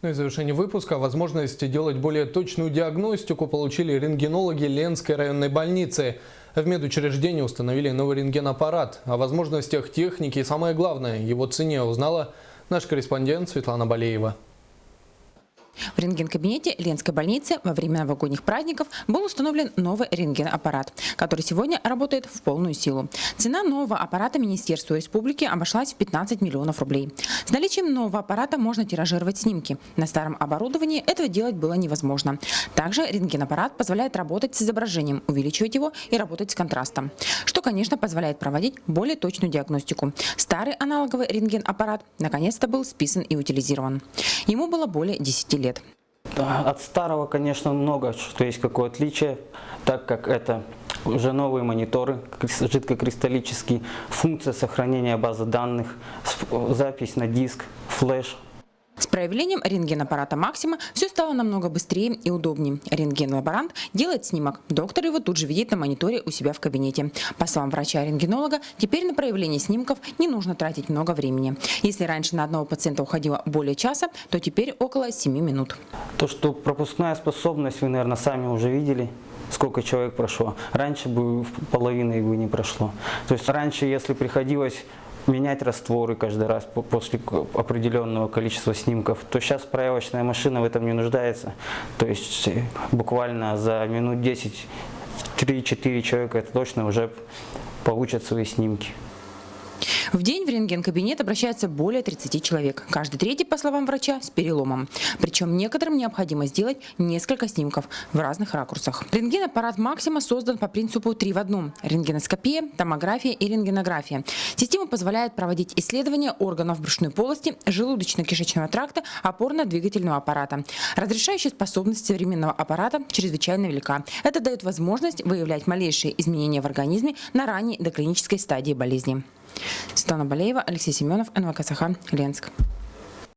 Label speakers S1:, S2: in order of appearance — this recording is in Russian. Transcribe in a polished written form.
S1: Ну и в завершении выпуска возможность делать более точную диагностику получили рентгенологи Ленской районной больницы. В медучреждении установили новый рентгенаппарат. О возможностях техники и, самое главное, его цене узнала наш корреспондент Светлана Балеева.
S2: В рентген-кабинете Ленской больницы во время новогодних праздников был установлен новый рентген-аппарат, который сегодня работает в полную силу. Цена нового аппарата Министерству республики обошлась в 15 миллионов рублей. С наличием нового аппарата можно тиражировать снимки. На старом оборудовании этого делать было невозможно. Также рентген-аппарат позволяет работать с изображением, увеличивать его и работать с контрастом, что, конечно, позволяет проводить более точную диагностику. Старый аналоговый рентген-аппарат наконец-то был списан и утилизирован. Ему было более 10 лет.
S3: От старого, конечно, много что есть какое отличие, так как это уже новые мониторы, жидкокристаллические, функция сохранения базы данных, запись на диск, флеш.
S2: С проявлением рентген-аппарата «Максима» все стало намного быстрее и удобнее. Рентген-лаборант делает снимок, доктор его тут же видит на мониторе у себя в кабинете. По словам врача-рентгенолога, теперь на проявление снимков не нужно тратить много времени. Если раньше на одного пациента уходило более часа, то теперь около 7 минут.
S3: То, что пропускная способность, вы, наверное, сами уже видели, сколько человек прошло. Раньше бы половины его не прошло. То есть раньше, если приходилось менять растворы каждый раз после определенного количества снимков, то сейчас справочная машина в этом не нуждается. То есть буквально за минут 10 3-4 человека это точно уже получат свои снимки.
S2: В день в рентген-кабинет обращается более 30 человек. Каждый третий, по словам врача, с переломом. Причем некоторым необходимо сделать несколько снимков в разных ракурсах. Рентген-аппарат «Максима» создан по принципу 3 в 1 – рентгеноскопия, томография и рентгенография. Система позволяет проводить исследования органов брюшной полости, желудочно-кишечного тракта, опорно-двигательного аппарата. Разрешающая способность современного аппарата чрезвычайно велика. Это дает возможность выявлять малейшие изменения в организме на ранней доклинической стадии болезни. Светлана Балеева, Алексей Семенов, НВК Саха, Ленск.